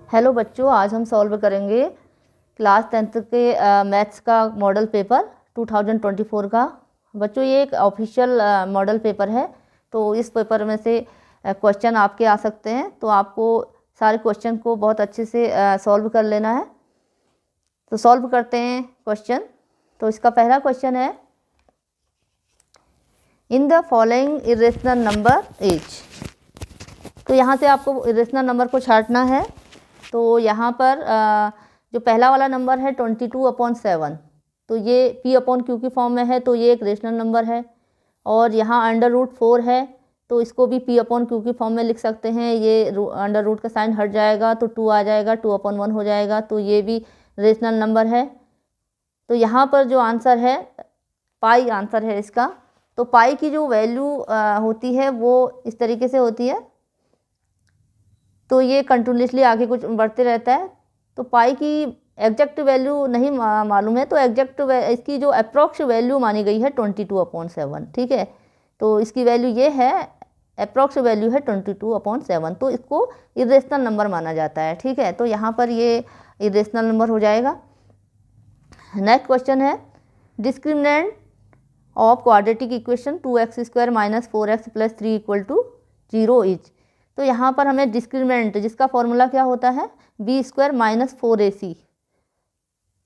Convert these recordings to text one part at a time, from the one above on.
Hello बच्चों, आज हम सॉल्व करेंगे क्लास 10th के मैथ्स का मॉडल पेपर 2024 का। बच्चों ये एक ऑफिशियल मॉडल पेपर है, तो इस पेपर में से क्वेश्चन आपके आ सकते हैं। तो आपको सारे क्वेश्चन को बहुत अच्छे से सॉल्व कर लेना है। तो सॉल्व करते हैं क्वेश्चन। तो इसका पहला क्वेश्चन है, in the following irrational number is. तो यहाँ से आपको इरेशनल नंबर को छांटना है। तो यहाँ पर जो पहला वाला नंबर है 22/7, तो ये P/Q की फॉर्म में है, तो ये एक रेशनल नंबर है। और यहाँ √4 है, तो इसको भी P/Q की फॉर्म में लिख सकते हैं। ये अंडर रूट का साइन हट जाएगा तो 2 आ जाएगा, 2/1 हो जाएगा, तो ये भी रेशनल नंबर है। तो यहाँ पर जो आंसर है पाई आंसर है इसका। तो पाई की जो वैल्यू होती है वो इस तरीके से होती है। तो ये कंटिन्यूसली आगे कुछ बढ़ते रहता है। तो पाई की एग्जैक्ट वैल्यू नहीं मालूम है, तो एग्जैक्ट इसकी जो अप्रॉक्स वैल्यू मानी गई है 22/7, ठीक है। तो इसकी वैल्यू ये है, अप्रॉक्स वैल्यू है 22/7, तो इसको इरेशनल नंबर माना जाता है, ठीक है। तो यहाँ पर ये इरेशनल नंबर हो जाएगा। नेक्स्ट क्वेश्चन है, discriminant of quadratic equation 2x² - 4x + 3 = 0 is. तो यहाँ पर हमें डिस्क्रिमिनेंट, जिसका फॉर्मूला क्या होता है b² - 4ac,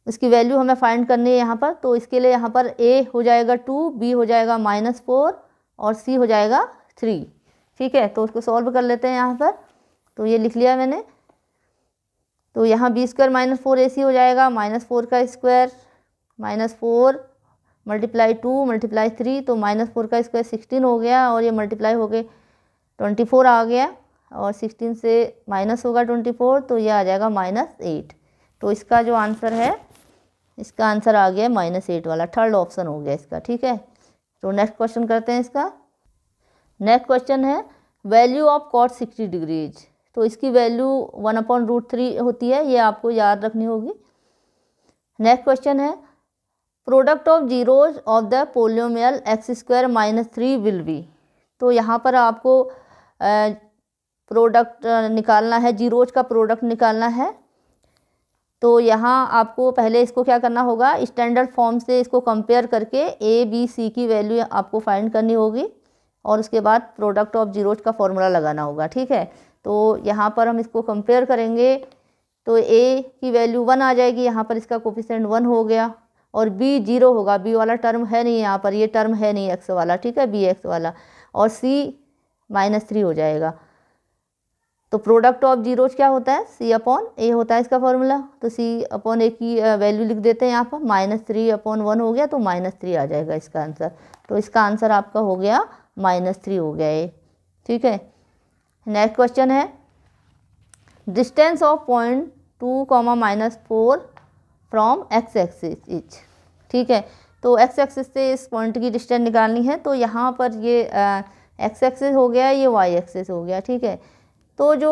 इसकी वैल्यू हमें फाइंड करनी है यहाँ पर। तो इसके लिए यहाँ पर a हो जाएगा 2, b हो जाएगा -4 और c हो जाएगा 3, ठीक है। तो उसको सॉल्व कर लेते हैं यहाँ पर। तो ये लिख लिया मैंने। तो यहाँ b² - 4ac हो जाएगा, -4 का स्क्वायर -4 × 2 × 3, तो -4 का स्क्वायर 16 हो गया, और ये मल्टीप्लाई हो गए 24 आ गया, और 16 से माइनस होगा 24, तो ये आ जाएगा -8। तो इसका जो आंसर है, इसका आंसर आ गया -8 वाला, थर्ड ऑप्शन हो गया इसका, ठीक है। तो नेक्स्ट क्वेश्चन करते हैं इसका। नेक्स्ट क्वेश्चन है, वैल्यू ऑफ cos 60 डिग्रीज। तो इसकी वैल्यू 1/√3 होती है, ये आपको याद रखनी होगी। नेक्स्ट क्वेश्चन है, product of zeros of the polynomial x² - 3 will be. तो यहाँ पर आपको प्रोडक्ट निकालना है, जीरोज का प्रोडक्ट निकालना है। तो यहाँ आपको पहले इसको क्या करना होगा, स्टैंडर्ड फॉर्म से इसको कंपेयर करके a, b, c की वैल्यू आपको फाइंड करनी होगी, और उसके बाद प्रोडक्ट ऑफ जीरोज का फॉर्मूला लगाना होगा, ठीक है। तो यहाँ पर हम इसको कंपेयर करेंगे, तो a की वैल्यू 1 आ जाएगी, यहाँ पर इसका कोफिशिएंट 1 हो गया, और b 0 होगा, b वाला टर्म है नहीं यहाँ पर, ये टर्म है नहीं x वाला, ठीक है, bx वाला, और c -3 हो जाएगा। तो प्रोडक्ट ऑफ जीरोज क्या होता है, c/a होता है इसका फॉर्मूला। तो c/a की वैल्यू लिख देते हैं यहाँ पर, -3/1 हो गया, तो -3 आ जाएगा इसका आंसर। तो इसका आंसर आपका हो गया -3 हो गया ये, ठीक है। नेक्स्ट क्वेश्चन है, distance of point 2, -4 from x axis is, ठीक है। तो x एक्सिस से इस पॉइंट की डिस्टेंस निकालनी है। तो यहाँ पर ये x एक्सिस हो गया, ये y एक्सिस हो गया, ठीक है। तो जो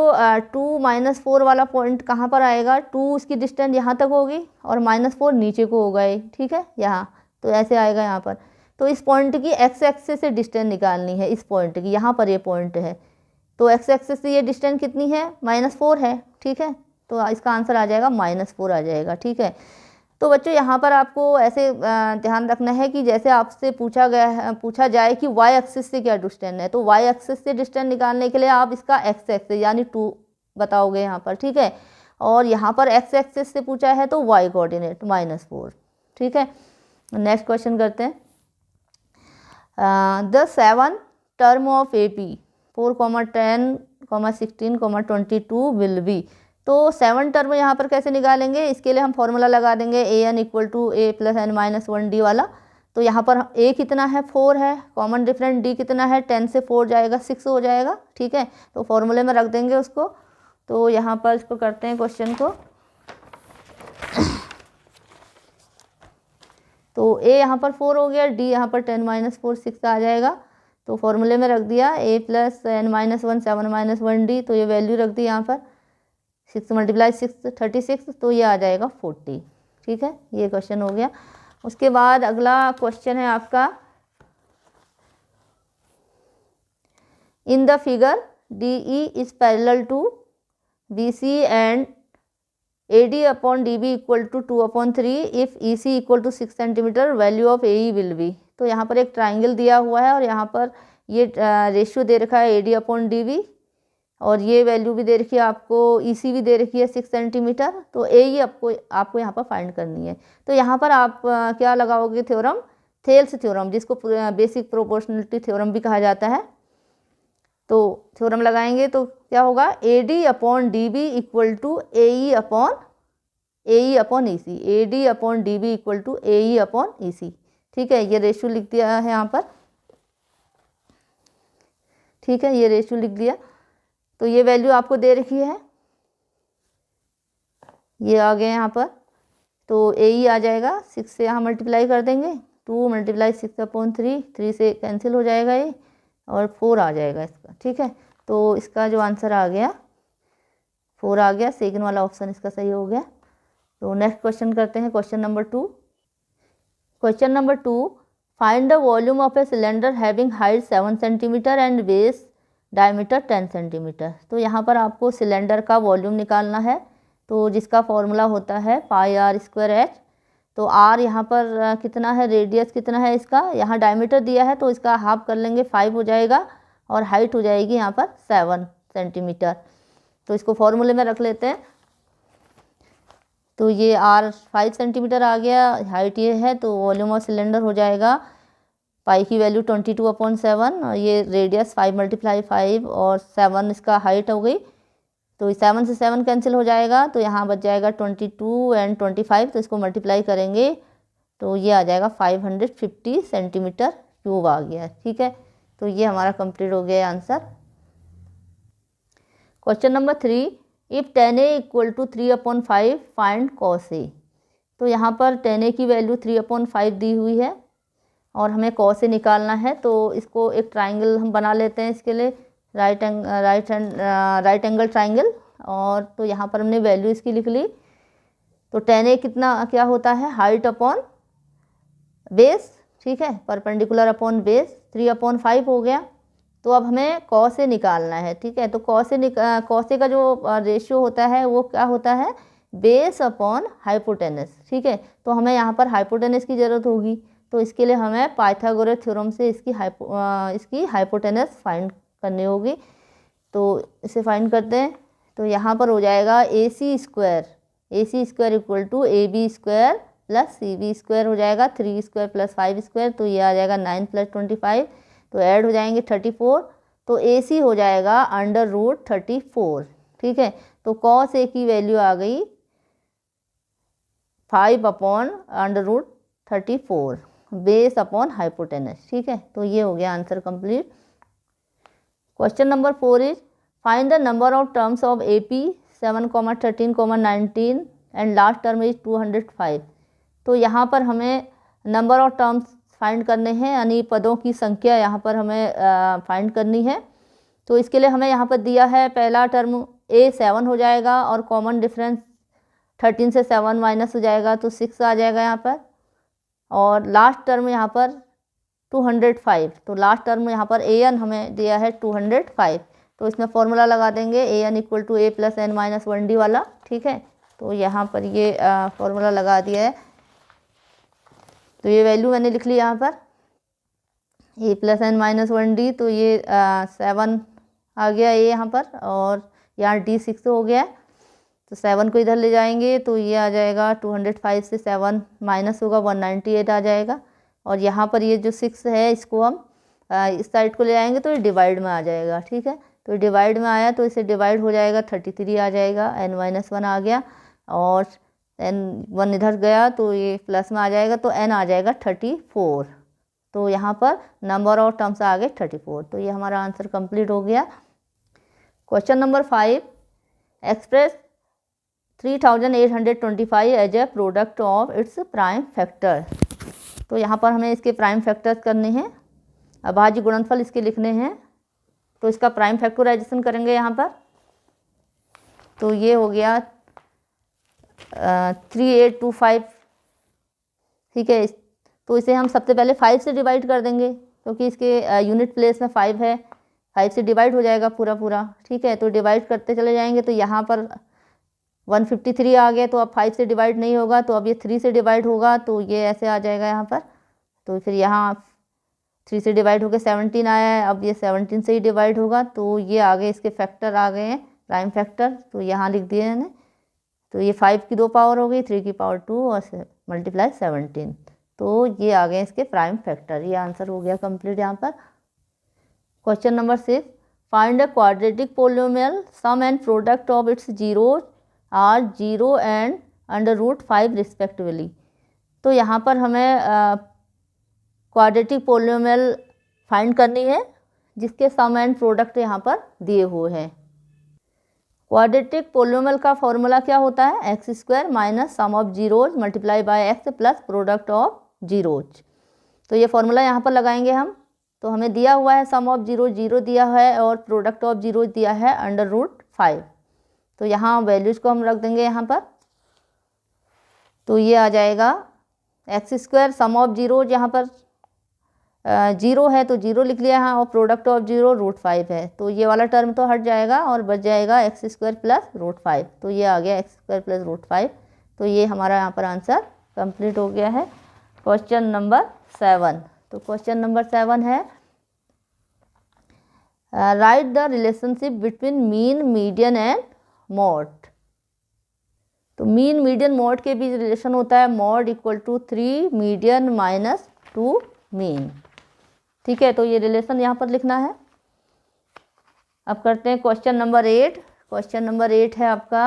2 - 4 वाला पॉइंट कहाँ पर आएगा, 2 इसकी डिस्टेंस यहाँ तक होगी, और -4 नीचे को होगा ये, ठीक है, यहाँ। तो ऐसे आएगा यहाँ पर। तो इस पॉइंट की x एक्सिस से डिस्टेंस निकालनी है, इस पॉइंट की, यहाँ पर ये पॉइंट है। तो x एक्सिस से ये डिस्टेंस कितनी है, -4 है, ठीक है। तो इसका आंसर आ जाएगा -4 आ जाएगा, ठीक है। तो बच्चों यहाँ पर आपको ऐसे ध्यान रखना है कि जैसे आपसे पूछा जाए कि y एक्सिस से क्या डिस्टेंस है, तो y एक्सिस से डिस्टेंस निकालने के लिए आप इसका x एक्सिस यानी 2 बताओगे यहाँ पर, ठीक है। और यहाँ पर x एक्सिस से पूछा है तो y कोऑर्डिनेट -4, ठीक है। नेक्स्ट क्वेश्चन करते हैं, the 7 term of AP 4, 10, 16, 22 will be. तो 7 टर्म यहाँ पर कैसे निकालेंगे, इसके लिए हम फॉर्मूला लगा देंगे an = a + n - 1d वाला। तो यहाँ पर a कितना है, 4 है, कॉमन डिफरेंट d कितना है, 10 से 4 जाएगा 6 हो जाएगा, ठीक है। तो फॉर्मूले में रख देंगे उसको। तो यहाँ पर इसको करते हैं क्वेश्चन को। तो a यहाँ पर 4 हो गया, d यहाँ पर 10 - 4 6 आ जाएगा। तो फॉर्मूले में रख दिया a + n - 1 7 - 1d, तो ये वैल्यू रख दी यहाँ पर, 6 × 6 36, तो ये आ जाएगा 40, ठीक है। ये क्वेश्चन हो गया। उसके बाद अगला क्वेश्चन है आपका, in the figure DE is parallel to BC and AD upon DB equal to 2/3 if EC equal to 6 centimetre value of AE will be. तो यहाँ पर एक ट्राइंगल दिया हुआ है और यहाँ पर ये रेशियो दे रखा है AD अपॉन DB और ये वैल्यू भी दे रखी है आपको, EC भी दे रखी है 6 सेंटीमीटर। तो AE आपको यहाँ पर फाइंड करनी है। तो यहाँ पर आप क्या लगाओगे थ्योरम, थेल्स थ्योरम, जिसको बेसिक प्रोपोर्शनलिटी थ्योरम भी कहा जाता है। तो थ्योरम लगाएंगे तो क्या होगा, AD upon DB equal to AE upon EC, AD upon DB equal to AE upon EC। ठीक है, ये रेशियो लिख दिया है यहाँ पर। ठीक है, ये रेशियो लिख दिया। तो ये वैल्यू आपको दे रखी है, ये आ गए यहाँ पर। तो AE आ जाएगा 6 से यहाँ मल्टीप्लाई कर देंगे, 2 × 6/3, 3 से कैंसिल हो जाएगा ये और 4 आ जाएगा इसका। ठीक है, तो इसका जो आंसर आ गया 4 आ गया, सेकंड वाला ऑप्शन इसका सही हो गया। तो नेक्स्ट क्वेश्चन करते हैं, question number 2। Question number 2, find the volume of a cylinder having height 7 centimetre and base diameter 10 centimetre. तो यहाँ पर आपको सिलेंडर का वॉल्यूम निकालना है, तो जिसका फॉर्मूला होता है πr²h। तो r यहाँ पर कितना है, रेडियस कितना है इसका, यहाँ डायमीटर दिया है तो इसका हाफ कर लेंगे, 5 हो जाएगा और हाइट हो जाएगी यहाँ पर 7 सेंटीमीटर। तो इसको फॉर्मूले में रख लेते हैं। तो ये r 5 सेंटीमीटर आ गया, हाइट ये है, तो वॉल्यूम ऑफ सिलेंडर हो जाएगा पाई की वैल्यू 22/7 और ये रेडियस 5 × 5 और 7 इसका हाइट हो गई। तो 7 से 7 कैंसिल हो जाएगा, तो यहाँ बच जाएगा 22 एंड 25। तो इसको मल्टीप्लाई करेंगे तो ये आ जाएगा 550 सेंटीमीटर क्यूब आ गया। ठीक है, तो ये हमारा कंप्लीट हो गया answer. Question number 3, if 10a equal to 3/5 find cos a। तो यहाँ पर 10a की वैल्यू 3/5 दी हुई है और हमें cos a निकालना है। तो इसको एक ट्राइंगल हम बना लेते हैं इसके लिए, राइट एंगल ट्राइंगल। और तो यहाँ पर हमने वैल्यू इसकी लिख ली। तो 10a कितना क्या होता है, हाइट अपॉन बेस। ठीक है, परपेंडिकुलर अपॉन बेस, 3/5 हो गया। तो अब हमें cos a निकालना है। ठीक है, तो cos a का जो रेशियो होता है वो क्या होता है, बेस अपॉन हाइपोटेनस। ठीक है, तो हमें यहाँ पर हाइपोटेनस की ज़रूरत होगी। तो इसके लिए हमें पाइथागोरस थ्योरम से इसकी हाइपोटेनस फाइंड करनी होगी। तो इसे फाइंड करते हैं। तो यहाँ पर हो जाएगा AC² equal to AB² plus CB² हो जाएगा, 3² प्लस 5²। तो ये आ जाएगा 9 + 25। तो ऐड हो जाएंगे 34। तो AC हो जाएगा √34। ठीक है, तो cos A की वैल्यू आ गई 5/√34 बेस अपॉन हाइपोटेनस। ठीक है, तो ये हो गया answer complete. Question number 4 is find the number of terms of AP 7, 13, 19 and last term is 205। तो यहाँ पर हमें नंबर ऑफ टर्म्स फाइंड करने हैं, यानी पदों की संख्या यहाँ पर हमें फाइंड करनी है। तो इसके लिए हमें यहाँ पर दिया है पहला टर्म A 7 हो जाएगा और कॉमन डिफरेंस 13 से 7 माइनस हो जाएगा तो 6 आ जाएगा यहाँ पर। और लास्ट टर्म यहाँ पर 205। तो लास्ट टर्म यहाँ पर AN हमें दिया है 205। तो इसमें फॉर्मूला लगा देंगे AN equal to A + n - 1D वाला। ठीक है, तो यहाँ पर ये फॉर्मूला लगा दिया है। तो ये वैल्यू मैंने लिख ली यहाँ पर A + n - 1D। तो ये 7 आ गया A यहाँ पर और यहाँ D 6 हो गया। तो 7 को इधर ले जाएंगे तो ये आ जाएगा 205 से 7 माइनस होगा 198 आ जाएगा। और यहाँ पर ये जो 6 है इसको हम इस साइड को ले आएंगे तो ये डिवाइड में आ जाएगा। ठीक है, तो डिवाइड में आया तो इसे डिवाइड हो जाएगा, 33 आ जाएगा, n - 1 आ गया और n1 इधर गया तो ये प्लस में आ जाएगा, तो n आ जाएगा 34। तो यहाँ पर नंबर ऑफ टर्म्स आ गए 34। तो ये हमारा आंसर कंप्लीट हो गया। Question number 5, express 3825 as a product of its prime factor. तो यहाँ पर हमें इसके प्राइम फैक्टर्स करने हैं, अभाज्य गुणनफल इसके लिखने हैं। तो इसका प्राइम फैक्टराइजेशन करेंगे यहाँ पर। तो ये हो गया 3825। ठीक है, तो इसे हम सबसे पहले 5 से डिवाइड कर देंगे क्योंकि इसके यूनिट प्लेस में 5 है, 5 से डिवाइड हो जाएगा पूरा। ठीक है, तो डिवाइड करते चले जाएंगे। तो यहाँ पर 153 आ गया, तो अब 5 से डिवाइड नहीं होगा, तो अब ये 3 से डिवाइड होगा, तो ये ऐसे आ जाएगा यहाँ पर। तो फिर यहाँ 3 से डिवाइड होकर 17 आया है, अब ये 17 से ही डिवाइड होगा, तो ये आगे इसके फैक्टर आ गए हैं, प्राइम फैक्टर, तो यहाँ लिख दिए मैंने। तो ये 5 की 2 पावर हो गई, 3 की पावर 2 और मल्टीप्लाई 17, तो ये आ गए इसके प्राइम फैक्टर। ये आंसर हो गया कंप्लीट यहाँ पर। Question number 6, find a quadratic polynomial sum and product of its zeros are 0 and √5 respectively. तो यहाँ पर हमें क्वाड्रेटिक पोलिनोमियल फाइंड करनी है जिसके सम एंड प्रोडक्ट यहाँ पर दिए हुए हैं। क्वाड्रेटिक पोलिनोमियल का फॉर्मूला क्या होता है? x² minus sum of zeros multiply by x plus product of zeros. तो ये फॉर्मूला यहाँ पर लगाएंगे हम। तो हमें दिया हुआ है सम ऑफ जीरो 0 दिया है और प्रोडक्ट ऑफ जीरो दिया है √5। तो यहाँ वैल्यूज को हम रख देंगे यहाँ पर। तो ये आ जाएगा x² सम ऑफ जीरो, यहाँ पर 0 है तो 0 लिख लिया यहाँ, और प्रोडक्ट ऑफ जीरो √5 है, तो ये वाला टर्म तो हट जाएगा और बच जाएगा x² प्लस √5। तो ये आ गया x² प्लस √5। तो ये हमारा यहाँ पर आंसर कंप्लीट हो गया है। क्वेश्चन नंबर 7, तो क्वेश्चन नंबर 7 है write the relationship between mean, median and mode. तो मीन, मीडियन, मॉड के बीच रिलेशन होता है mode equal to 3 median minus 2 mean. ठीक है, तो ये रिलेशन यहाँ पर लिखना है। अब करते हैं क्वेश्चन नंबर 8। क्वेश्चन नंबर 8 है आपका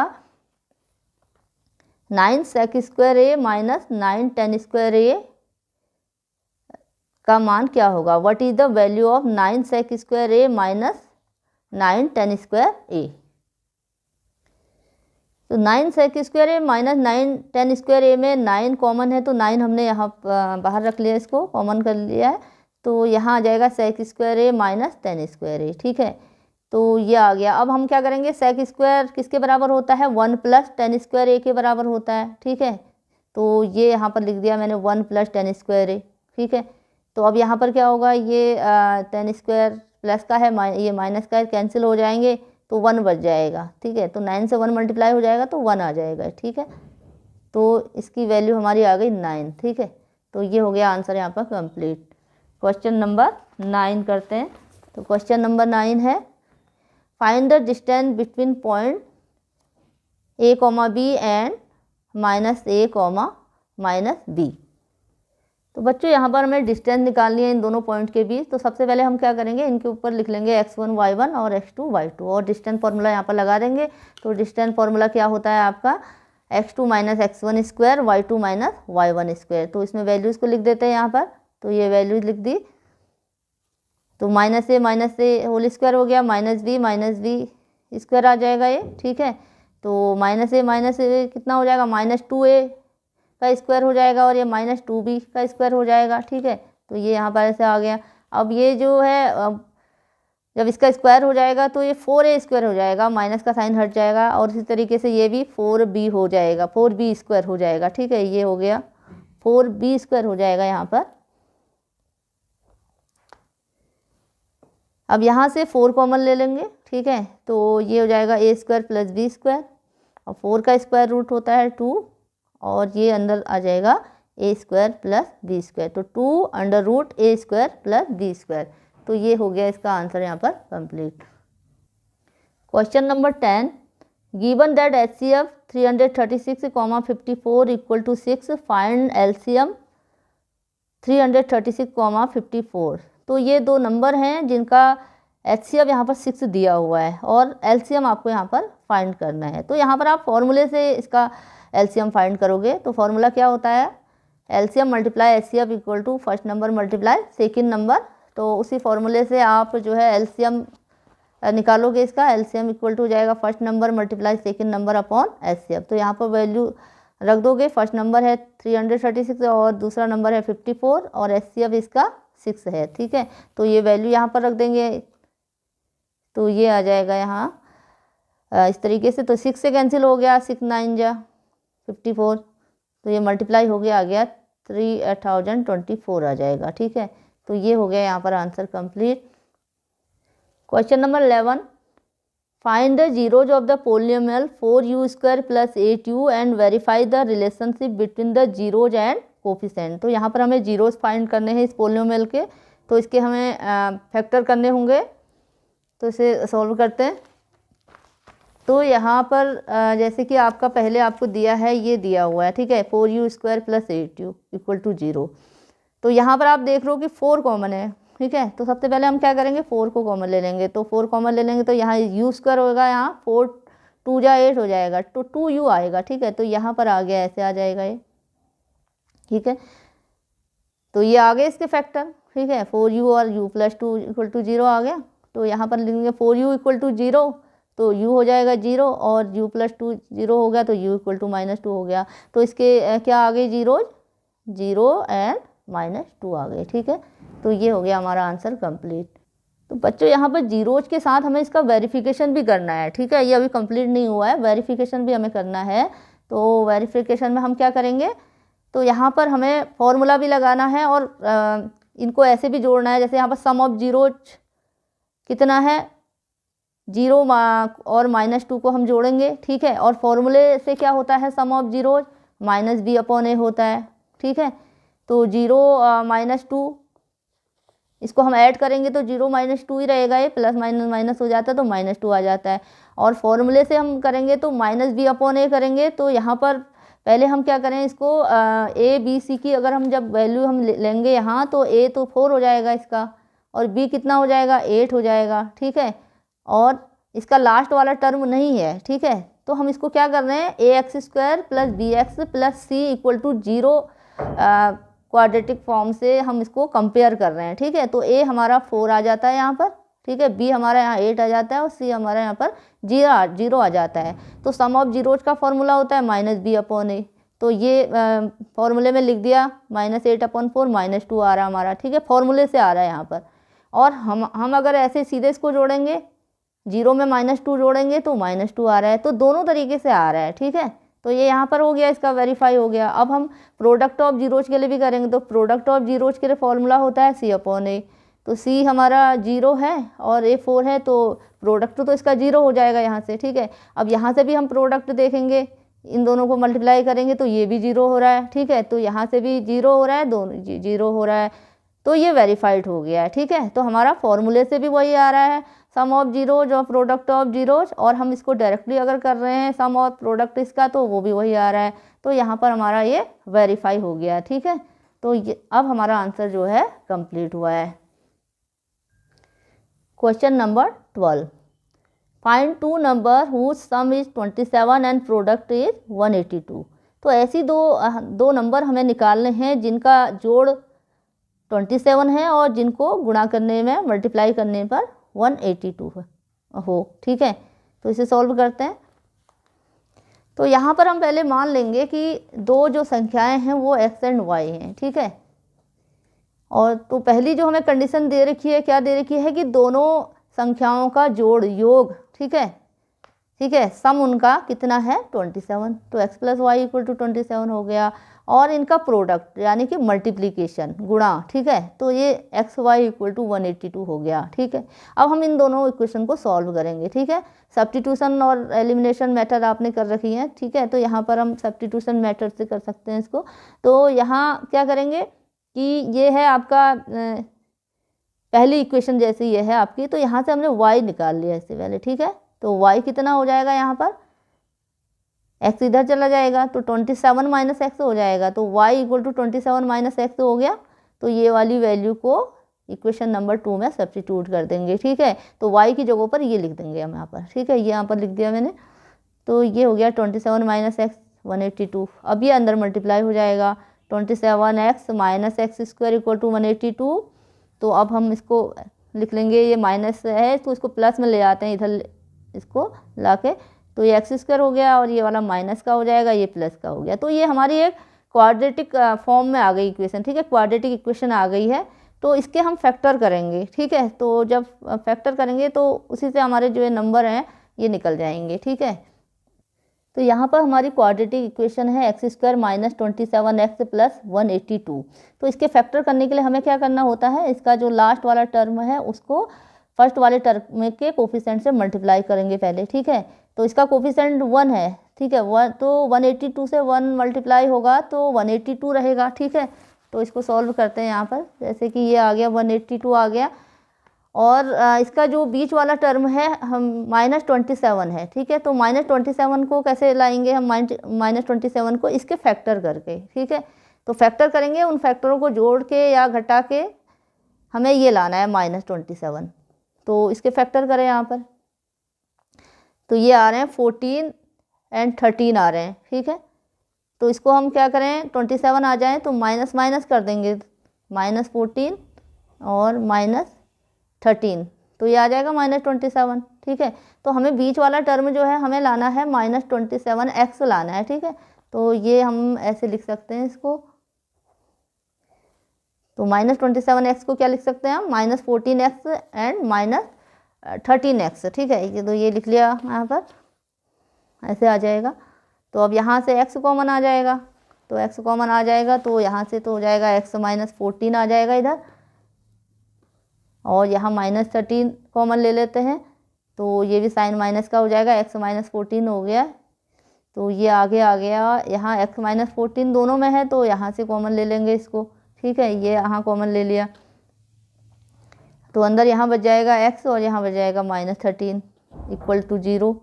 9 sec² माइनस 9 tan² का मान क्या होगा? What is the value of 9 sec² minus 9 tan²। तो 9 sec² माइनस 9 tan² में 9 कॉमन है, तो 9 हमने यहाँ बाहर रख लिया, इसको कॉमन कर लिया है। तो यहाँ आ जाएगा sec² माइनस tan²। ठीक है, तो ये आ गया। अब हम क्या करेंगे, sec² किसके बराबर होता है? 1 प्लस tan² के बराबर होता है। ठीक है, तो ये यहाँ पर लिख दिया मैंने 1 प्लस tan²। ठीक है, तो अब यहाँ पर क्या होगा, ये tan² प्लस का है, ये माइनस का है, कैंसिल हो जाएंगे, तो 1 बच जाएगा। ठीक है, तो 9 से 1 मल्टीप्लाई हो जाएगा तो 1 आ जाएगा। ठीक है, तो इसकी वैल्यू हमारी आ गई 9। ठीक है, तो ये हो गया आंसर यहाँ पर कंप्लीट। क्वेश्चन नंबर 9 करते हैं। तो क्वेश्चन नंबर 9 है find the distance between point a, b and -a, -b। तो बच्चों यहाँ पर हमें डिस्टेंस निकालनी है इन दोनों पॉइंट के बीच। तो सबसे पहले हम क्या करेंगे, इनके ऊपर लिख लेंगे x1 y1 और x2 y2 और डिस्टेंस फार्मूला यहाँ पर लगा देंगे। तो डिस्टेंस फार्मूला क्या होता है आपका? x2 minus x1 square y2 minus y1 square. तो इसमें वैल्यूज़ को लिख देते हैं यहाँ पर। तो ये वैल्यूज लिख दी, तो -a होल स्क्वायर हो गया, -b स्क्वायर आ जाएगा ये। ठीक है, तो -a कितना हो जाएगा? -2a का स्क्वायर हो जाएगा और ये -2b का स्क्वायर हो जाएगा। ठीक है, तो ये यहाँ पर ऐसे आ गया। अब ये जो है जब इसका स्क्वायर हो जाएगा तो ये 4a स्क्वायर हो जाएगा, माइनस का साइन हट जाएगा, और इसी तरीके से ये भी 4b हो जाएगा, 4b स्क्वायर हो जाएगा। ठीक है, ये हो गया 4b स्क्वायर हो जाएगा यहाँ पर। अब यहाँ से 4 कॉमन ले लेंगे। ठीक है, तो ये हो जाएगा a² प्लस b स्क्वायर, और 4 का स्क्वायर रूट होता है 2, और ये अंदर आ जाएगा a² प्लस b स्क्वायर। तो 2 √a² प्लस b स्क्वायर। तो ये हो गया इसका आंसर यहाँ पर complete. Question number 10 given that HCF 336,54 equal to 6 find LCM 336,54। तो ये दो नंबर हैं जिनका HCF यहाँ पर 6 दिया हुआ है और LCM आपको यहाँ पर फाइंड करना है। तो यहाँ पर आप फॉर्मूले से इसका LCM फाइंड करोगे। तो फॉर्मूला क्या होता है? LCM multiply HCF equal to first number multiply second number. तो उसी फॉर्मूले से आप जो है LCM निकालोगे। इसका LCM इक्वल टू हो जाएगा first number multiply second number upon HCF। तो यहाँ पर वैल्यू रख दोगे। फर्स्ट नंबर है 336 और दूसरा नंबर है 54 और HCF इसका 6 है। ठीक है, तो ये वैल्यू यहाँ पर रख देंगे। तो ये आ जाएगा यहाँ इस तरीके से। तो 6 से कैंसिल हो गया, 6 9 जा 54, तो ये मल्टीप्लाई हो गया, आ गया 3024 आ जाएगा। ठीक है, तो ये हो गया यहाँ पर answer complete. Question number 11 find the zeros of the polynomial 4u² + 8u and verify the relationship between the zeros and coefficient. तो यहाँ पर हमें जीरोज फाइंड करने हैं इस पोलिनोमियल के, तो इसके हमें फैक्टर करने होंगे। तो इसे सॉल्व करते हैं। तो यहाँ पर जैसे कि आपका पहले आपको दिया है, ये दिया हुआ है, ठीक है, 4u² + 8u = 0। तो यहाँ पर आप देख रहे हो कि 4 कॉमन है, ठीक है। तो सबसे पहले हम क्या करेंगे, 4 को कॉमन ले लेंगे। तो 4 कॉमन ले लेंगे तो यहाँ u² होगा, यहाँ 4 2 जा 8 हो जाएगा, तो 2u आएगा, ठीक है। तो यहाँ पर आ गया, ऐसे आ जाएगा ये, ठीक है। तो ये आ गए इसके फैक्टर, ठीक है, 4u और u + 2 = 0 आ गया। तो यहाँ पर लिखेंगे 4u = 0, तो u हो जाएगा 0 और u + 2 0 हो गया, तो u = -2 हो गया। तो इसके क्या आ गए जीरोज, 0 एंड -2 आ गए, ठीक है। तो ये हो गया हमारा आंसर कंप्लीट। तो बच्चों यहाँ पर जीरोज के साथ हमें इसका वेरिफिकेशन भी करना है, ठीक है। ये अभी कंप्लीट नहीं हुआ है, वेरिफिकेशन भी हमें करना है। तो वेरिफिकेशन में हम क्या करेंगे, तो यहाँ पर हमें फॉर्मूला भी लगाना है और इनको ऐसे भी जोड़ना है, जैसे यहाँ पर सम ऑफ जीरोज कितना है, 0 और -2 को हम जोड़ेंगे, ठीक है। और फॉर्मूले से क्या होता है, सम ऑफ जीरोज -b/a होता है, ठीक है। तो 0 -2 इसको हम ऐड करेंगे तो 0 -2 ही रहेगा, ये प्लस माइनस माइनस हो जाता है, तो -2 आ जाता है। और फॉर्मूले से हम करेंगे तो -b/a करेंगे। तो यहाँ पर पहले हम क्या करें, इसको a b c की अगर हम जब वैल्यू हम लेंगे यहाँ, तो a तो 4 हो जाएगा इसका, और b कितना हो जाएगा, 8 हो जाएगा, ठीक है। और इसका लास्ट वाला टर्म नहीं है, ठीक है। तो हम इसको क्या कर रहे हैं, ax² + bx + c = 0 quadratic form से हम इसको कंपेयर कर रहे हैं, ठीक है। तो a हमारा 4 आ जाता है यहाँ पर, ठीक है, b हमारा यहाँ 8 आ जाता है और c हमारा यहाँ पर 0 आ जाता है। तो सम ऑफ जीरोज का फॉर्मूला होता है -b/a। तो ये फॉर्मूले में लिख दिया, -8/4 -2 आ रहा हमारा, ठीक है, फॉर्मूले से आ रहा है यहाँ पर। और हम अगर ऐसे सीधे इसको जोड़ेंगे, 0 में -2 जोड़ेंगे तो -2 आ रहा है। तो दोनों तरीके से आ रहा है, ठीक है। तो ये यहाँ पर हो गया, इसका वेरीफाई हो गया। अब हम प्रोडक्ट ऑफ जीरोज के लिए भी करेंगे। तो प्रोडक्ट ऑफ जीरोज के लिए फॉर्मूला होता है c/a। तो c हमारा 0 है और a 4 है, तो प्रोडक्ट तो इसका 0 हो जाएगा यहाँ से, ठीक है। अब यहाँ से भी हम प्रोडक्ट देखेंगे, इन दोनों को मल्टीप्लाई करेंगे तो ये भी 0 हो रहा है, ठीक है। तो यहाँ से भी 0 हो रहा है, दोनों 0 हो रहा है, तो ये वेरीफाइड हो गया है, ठीक है। तो हमारा फॉर्मूले से भी वही आ रहा है, सम ऑफ जीरोज और प्रोडक्ट ऑफ जीरोज, और हम इसको डायरेक्टली अगर कर रहे हैं सम और प्रोडक्ट इसका, तो वो भी वही आ रहा है। तो यहाँ पर हमारा ये वेरीफाई हो गया, ठीक है। तो ये अब हमारा आंसर जो है कंप्लीट हुआ है। Question number 12, find 2 number whose sum is 27 and product is 182। तो ऐसी दो नंबर हमें निकालने हैं जिनका जोड़ 27 है और जिनको गुणा करने में, मल्टीप्लाई करने पर 182 हो, ठीक है। तो इसे सॉल्व करते हैं। तो यहाँ पर हम पहले मान लेंगे कि दो जो संख्याएं हैं वो x एंड y हैं, ठीक है। और तो पहली जो हमें कंडीशन दे रखी है, क्या दे रखी है कि दोनों संख्याओं का जोड़, योग, ठीक है, ठीक है, सम उनका कितना है 27। तो x + y = 27 हो गया। और इनका प्रोडक्ट यानी कि मल्टीप्लिकेशन, गुणा, ठीक है, तो ये x y = 182 हो गया, ठीक है। अब हम इन दोनों इक्वेशन को सॉल्व करेंगे, ठीक है। सब्स्टिट्यूशन और एलिमिनेशन मेथड आपने कर रखी है, ठीक है। तो यहाँ पर हम सब्स्टिट्यूशन मेथड से कर सकते हैं इसको। तो यहाँ क्या करेंगे कि ये है आपका पहली इक्वेशन जैसी ये है आपकी, तो यहाँ से हमने y निकाल लिया इससे पहले, ठीक है। तो y कितना हो जाएगा, यहाँ पर x इधर चला जाएगा तो 27 - x हो जाएगा। तो y = 27 - x हो गया। तो ये वाली वैल्यू को इक्वेशन नंबर 2 में सब्स्टिट्यूट कर देंगे, ठीक है। तो y की जगह पर ये लिख देंगे हम यहाँ पर, ठीक है, ये यहाँ पर लिख दिया मैंने। तो ये हो गया 27 - x 182। अब ये अंदर मल्टीप्लाई हो जाएगा, 27x - x² = 182। तो अब हम इसको लिख लेंगे, ये माइनस है तो इसको प्लस में ले आते हैं इधर, इसको लाके। तो ये x² हो गया और ये वाला माइनस का हो जाएगा, ये प्लस का हो गया। तो ये हमारी एक क्वाड्रेटिक फॉर्म में आ गई इक्वेशन, ठीक है, क्वाड्रेटिक इक्वेशन आ गई है। तो इसके हम फैक्टर करेंगे, ठीक है। तो जब फैक्टर करेंगे तो उसी से हमारे जो ये नंबर हैं ये निकल जाएंगे, ठीक है। तो यहाँ पर हमारी क्वाड्रेटिक इक्वेशन है x² - 27x + 182। तो इसके फैक्टर करने के लिए हमें क्या करना होता है, इसका जो लास्ट वाला टर्म है उसको फर्स्ट वाले टर्म के कोफिशिएंट से मल्टीप्लाई करेंगे पहले, ठीक है। तो इसका कोफिशिएंट 1 है, ठीक है, 1, तो 182 से 1 मल्टीप्लाई होगा तो 182 रहेगा, ठीक है। तो इसको सॉल्व करते हैं यहाँ पर, जैसे कि ये आ गया 182 आ गया, और इसका जो बीच वाला टर्म है हम -27 है, ठीक है। तो -27 को कैसे लाएंगे हम, -27 को इसके फैक्टर करके, ठीक है। तो फैक्टर करेंगे, उन फैक्टरों को जोड़ के या घटा के हमें ये लाना है -27। तो इसके फैक्टर करें यहाँ पर, तो ये आ रहे हैं 14 और 13 आ रहे हैं, ठीक है। तो इसको हम क्या करें, 27 आ जाए तो माइनस माइनस कर देंगे, -14 और -13, तो ये आ जाएगा -27, ठीक है। तो हमें बीच वाला टर्म जो है हमें लाना है -27x लाना है, ठीक है। तो ये हम ऐसे लिख सकते हैं इसको, तो -27x को क्या लिख सकते हैं हम, -14x एंड -13x, ठीक है। ये तो ये लिख लिया यहाँ पर, ऐसे आ जाएगा। तो अब यहाँ से x कॉमन आ जाएगा, तो x कॉमन आ जाएगा तो यहाँ से तो हो जाएगा x -14 आ जाएगा इधर, और यहाँ -13 कॉमन ले लेते हैं, तो ये भी साइन माइनस का हो जाएगा, x -14 हो गया। तो ये आगे आ गया, यहाँ x -14 दोनों में है तो यहाँ से कॉमन ले लेंगे इसको, ठीक है। ये यहाँ कॉमन ले लिया, तो अंदर यहाँ बच जाएगा x और यहाँ बच जाएगा -13 = 0।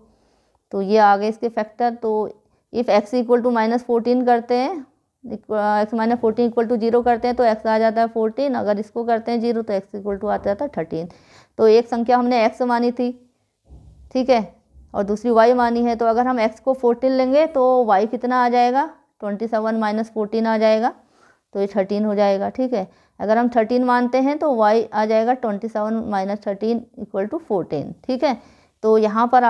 तो ये आ गए इसके फैक्टर। तो इफ़ x = -14 करते हैं, x -14 = 0 करते हैं तो x आ जाता है 14, अगर इसको करते हैं 0 तो x = आ जाता है 13। तो एक संख्या हमने x मानी थी, ठीक है, और दूसरी y मानी है। तो अगर हम x को 14 लेंगे तो y कितना आ जाएगा, 27 - 14 आ जाएगा, तो ये 13 हो जाएगा, ठीक है। अगर हम 13 मानते हैं तो y आ जाएगा 27 - 13 = 14, ठीक है। तो यहाँ पर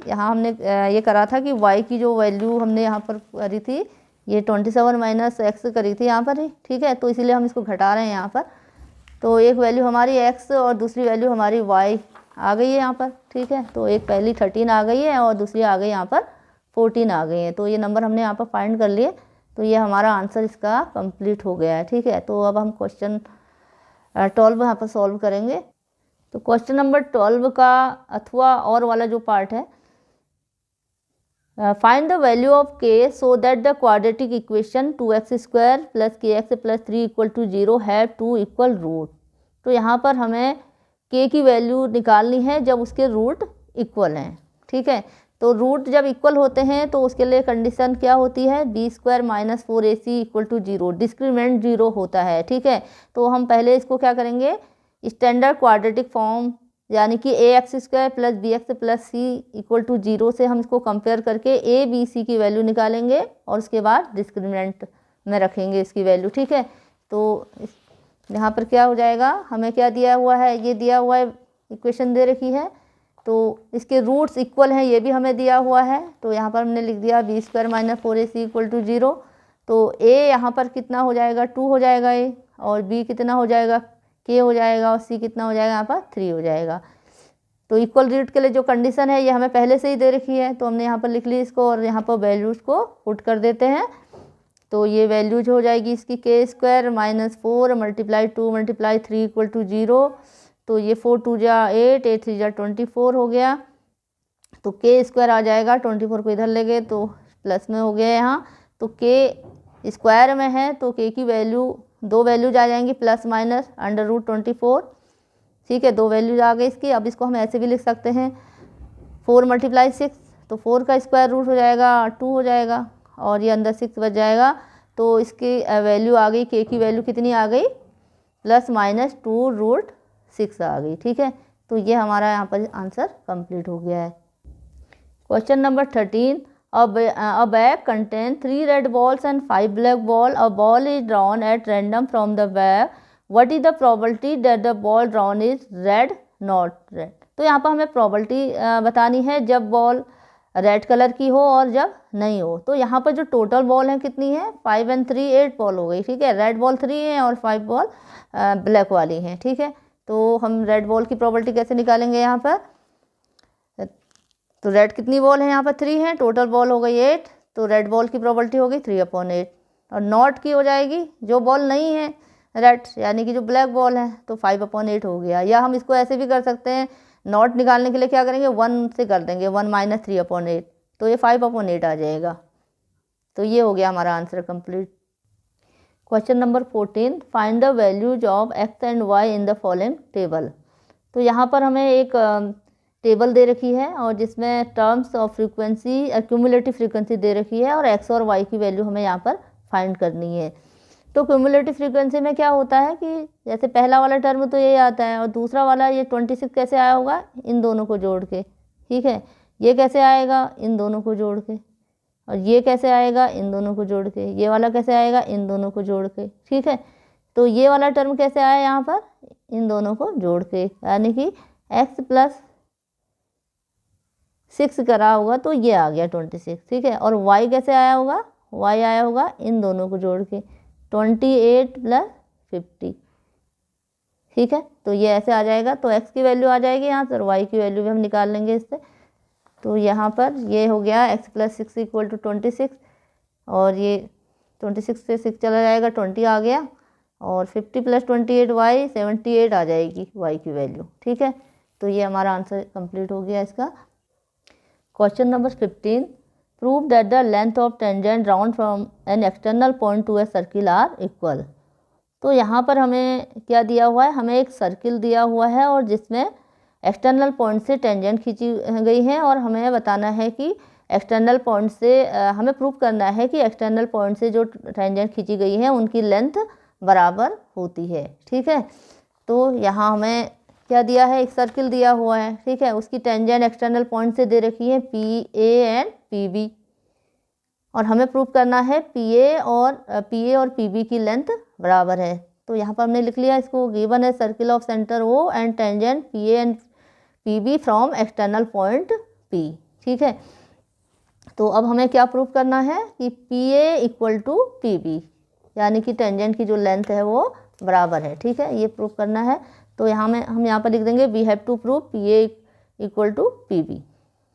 यहाँ हमने ये करा था कि y की जो वैल्यू हमने यहाँ पर करी थी, ये 27 - x करी थी यहाँ पर ही, ठीक है। तो इसीलिए हम इसको घटा रहे हैं यहाँ पर। तो एक वैल्यू हमारी x और दूसरी वैल्यू हमारी y आ गई है यहाँ पर, ठीक है। तो एक पहली 13 आ गई है और दूसरी आ गई यहाँ पर 14 आ गई है। तो ये नंबर हमने यहाँ पर फाइंड कर लिए, तो ये हमारा आंसर इसका कंप्लीट हो गया है, ठीक है। तो अब हम क्वेश्चन 12 यहाँ पर सॉल्व करेंगे। तो क्वेश्चन नंबर 12 का अथवा और वाला जो पार्ट है, find the value of k so that the quadratic equation 2x² + kx + 3 = 0 have 2 equal root. तो यहाँ पर हमें k की वैल्यू निकालनी है जब उसके रूट इक्वल हैं, ठीक है। तो रूट जब इक्वल होते हैं तो उसके लिए कंडीशन क्या होती है, b² - 4ac = 0, डिस्क्रिमिनेंट 0 होता है, ठीक है। तो हम पहले इसको क्या करेंगे, स्टैंडर्ड क्वाड्रेटिक फॉर्म यानी कि ax² + bx + c = 0 से हम इसको कंपेयर करके a b c की वैल्यू निकालेंगे और उसके बाद डिस्क्रिमिनेंट में रखेंगे इसकी वैल्यू, ठीक है। तो यहाँ पर क्या हो जाएगा, हमें क्या दिया हुआ है, ये दिया हुआ है, इक्वेशन दे रखी है, तो इसके रूट्स इक्वल हैं, ये भी हमें दिया हुआ है। तो यहाँ पर हमने लिख दिया b² - 4ac = 0। तो a यहाँ पर कितना हो जाएगा, 2 हो जाएगा a, और b कितना हो जाएगा, k हो जाएगा, और c कितना हो जाएगा, यहाँ पर 3 हो जाएगा। तो इक्वल रूट के लिए जो कंडीशन है ये हमें पहले से ही दे रखी है, तो हमने यहाँ पर लिख ली इसको, और यहाँ पर वैल्यूज़ को पुट कर देते हैं। तो ये वैल्यूज हो जाएगी इसकी k² - 4 × 2 × 3 = 0। तो ये 4 2 जा 8, 8 3 जा 24 हो गया। तो k² आ जाएगा, 24 को इधर ले गए तो प्लस में हो गया यहाँ। तो k स्क्वायर में है तो k की वैल्यू, दो वैल्यूज आ जाएंगी, प्लस माइनस √24, ठीक है, दो वैल्यूज आ गई इसकी। अब इसको हम ऐसे भी लिख सकते हैं, 4 × 6, तो 4 का स्क्वायर रूट हो जाएगा 2 हो जाएगा, और ये अंदर 6 बच जाएगा। तो इसकी वैल्यू आ गई, k की वैल्यू कितनी आ गई, +-2√6 आ गई, ठीक है। तो ये हमारा यहाँ पर आंसर कंप्लीट हो गया है। Question number 13, a bag contains 3 red balls and 5 black balls. A ball is drawn at random from the bag. What is the probability that the ball drawn is red, not red? तो यहाँ पर हमें probability बतानी है जब ball red colour की हो और जब नहीं हो। तो यहाँ पर जो टोटल बॉल है कितनी है, 5 और 3 8 बॉल हो गई, ठीक है। रेड बॉल 3 है और 5 बॉल ब्लैक वाली हैं, ठीक है। तो हम रेड बॉल की प्रोबेबिलिटी कैसे निकालेंगे यहाँ पर, तो रेड कितनी बॉल है यहाँ पर 3 है, टोटल बॉल हो गई 8, तो रेड बॉल की प्रोबेबिलिटी हो गई 3/8। और नॉट की हो जाएगी जो बॉल नहीं है, रेड यानी कि जो ब्लैक बॉल है, तो 5/8 हो गया। या हम इसको ऐसे भी कर सकते हैं, नॉट निकालने के लिए क्या करेंगे, 1 से कर देंगे, 1 - 3/8, तो ये 5/8 आ जाएगा। तो ये हो गया हमारा answer complete. Question number 14, find the values of x and y in the following table. तो यहाँ पर हमें एक टेबल दे रखी है और जिसमें terms of frequency, cumulative frequency दे रखी है और एक्स और वाई की वैल्यू हमें यहाँ पर फाइंड करनी है। तो क्यूमुलेटिव फ्रीक्वेंसी में क्या होता है कि जैसे पहला वाला टर्म तो ये आता है और दूसरा वाला ये 26 कैसे आया होगा, इन दोनों को जोड़ के, ठीक है। ये कैसे आएगा, इन दोनों को जोड़ के, और ये कैसे आएगा, इन दोनों को जोड़ के, ये वाला कैसे आएगा, इन दोनों को जोड़ के, ठीक है। तो ये वाला टर्म कैसे आया यहाँ पर, इन दोनों को जोड़ के, यानी कि x + 6 करा होगा तो ये आ गया 26, ठीक है। और y कैसे आया होगा, y आया होगा इन दोनों को जोड़ के 28 + 50, ठीक है। तो ये ऐसे आ जाएगा, तो x की वैल्यू आ जाएगी यहाँ से और y की वैल्यू भी हम निकाल लेंगे इससे। तो यहाँ पर ये हो गया x + 6 = 26, और ये 26 से 6 चला जाएगा, 20 आ गया, और 50 + 28 y 78 आ जाएगी y की वैल्यू, ठीक है। तो ये हमारा आंसर कंप्लीट हो गया इसका। Question number 15, prove that the length of tangent round from an external point to a circle are equal. तो यहाँ पर हमें क्या दिया हुआ है, हमें एक सर्किल दिया हुआ है और जिसमें एक्सटर्नल पॉइंट से टेंजेंट खींची गई है और हमें बताना है कि एक्सटर्नल पॉइंट से हमें प्रूव करना है कि एक्सटर्नल पॉइंट से जो टेंजेंट खींची गई है उनकी लेंथ बराबर होती है, ठीक है। तो यहाँ हमें क्या दिया है, एक सर्किल दिया हुआ है, ठीक है। उसकी टेंजेंट एक्सटर्नल पॉइंट से दे रखी है PA एंड PB, और हमें प्रूव करना है PA और PB की लेंथ बराबर है। तो यहाँ पर हमने लिख लिया इसको, गिवन है circle of centre O and tangent PA and PB from external point P, ठीक है। तो अब हमें क्या प्रूव करना है कि PA = PB, यानी कि टेंजेंट की जो लेंथ है वो बराबर है, ठीक है। ये प्रूव करना है। तो यहाँ में हम यहाँ पर लिख देंगे we have to prove PA = PB,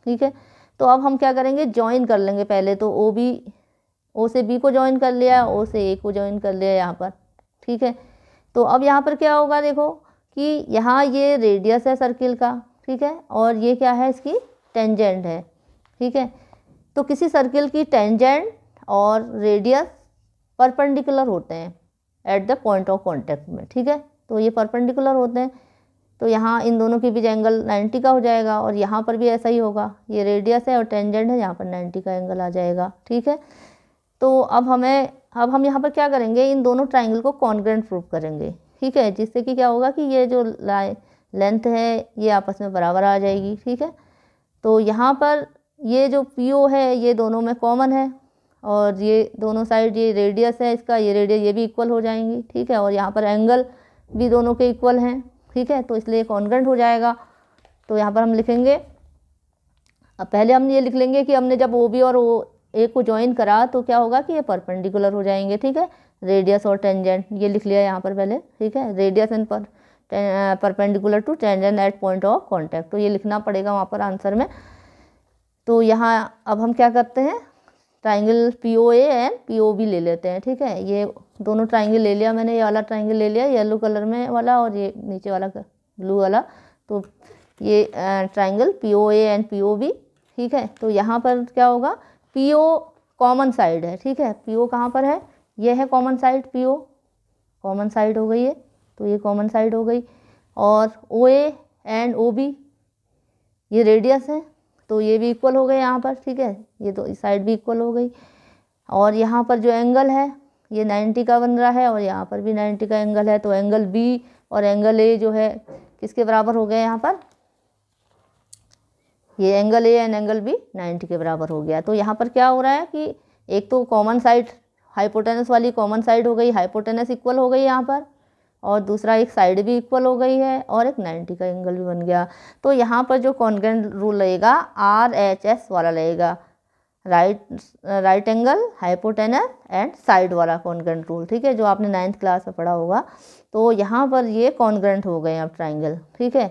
ठीक है। तो अब हम क्या करेंगे, ज्वाइन कर लेंगे पहले। तो O से B को ज्वाइन कर लिया, O से A को ज्वाइन कर लिया यहाँ पर, ठीक है। तो अब यहाँ पर क्या होगा, देखो कि यहाँ ये रेडियस है सर्किल का, ठीक है, और ये क्या है, इसकी टेंजेंट है, ठीक है। तो किसी सर्किल की टेंजेंट और रेडियस परपेंडिकुलर होते हैं at the point of contact में, ठीक है। तो ये परपेंडिकुलर होते हैं, तो यहाँ इन दोनों के बीच एंगल 90 का हो जाएगा, और यहाँ पर भी ऐसा ही होगा, ये रेडियस है और टेंजेंट है, यहाँ पर 90 का एंगल आ जाएगा, ठीक है। तो अब हम यहाँ पर क्या करेंगे, इन दोनों ट्राइंगल को कॉन्ग्रुएंट प्रूव करेंगे, ठीक है, जिससे कि क्या होगा कि ये जो लेंथ है ये आपस में बराबर आ जाएगी, ठीक है। तो यहाँ पर ये जो PO है ये दोनों में कॉमन है, और ये दोनों साइड ये रेडियस है इसका, ये रेडियस ये भी इक्वल हो जाएंगी, ठीक है। और यहाँ पर एंगल भी दोनों के इक्वल हैं, ठीक है, तो इसलिए कॉन्ग्रुएंट हो जाएगा। तो यहाँ पर हम लिखेंगे, अब पहले हम ये लिख लेंगे कि हमने जब OB और OA को ज्वाइन करा तो क्या होगा कि ये परपेंडिकुलर हो जाएंगे, ठीक है। रेडियस और टेंजेंट ये लिख लिया यहाँ पर पहले, ठीक है, radius and perpendicular to tangent at point of contact, तो ये लिखना पड़ेगा वहाँ पर आंसर में। तो यहाँ अब हम क्या करते हैं, ट्राइंगल POA एंड POB ले लेते हैं, ठीक है। ये दोनों ट्राइंगल ले लिया मैंने, ये वाला ट्राइंगल ले लिया येलो कलर में वाला, और ये नीचे वाला ब्लू वाला। तो ये ट्राइंगल POA एंड POB, ठीक है। तो यहाँ पर क्या होगा, PO कॉमन साइड है, ठीक है। PO कहाँ पर है, ये है common side, PO common side हो गई है, तो ये कॉमन साइड हो गई। और OA एंड OB ये रेडियस है, तो ये भी इक्वल हो गए यहाँ पर, ठीक है, ये तो इस साइड भी इक्वल हो गई। और यहाँ पर जो एंगल है ये 90 का बन रहा है, और यहाँ पर भी 90 का एंगल है, तो एंगल B और एंगल A जो है किसके बराबर हो गए, यहाँ पर ये angle A and angle B 90 के बराबर हो गया। तो यहाँ पर क्या हो रहा है कि एक तो कॉमन साइड हाइपोटेनस वाली कॉमन साइड हो गई, हाइपोटेनस इक्वल हो गई यहाँ पर, और दूसरा एक साइड भी इक्वल हो गई है, और एक 90 का एंगल भी बन गया। तो यहाँ पर जो कॉन्ग्रुएंट रूल लगेगा RHS वाला लगेगा, right angle hypotenuse and side वाला कॉन्ग्रुएंट रूल, ठीक है, जो आपने 9th क्लास में पढ़ा होगा। तो यहाँ पर ये कॉन्ग्रुएंट हो गए अब ट्राइंगल, ठीक है।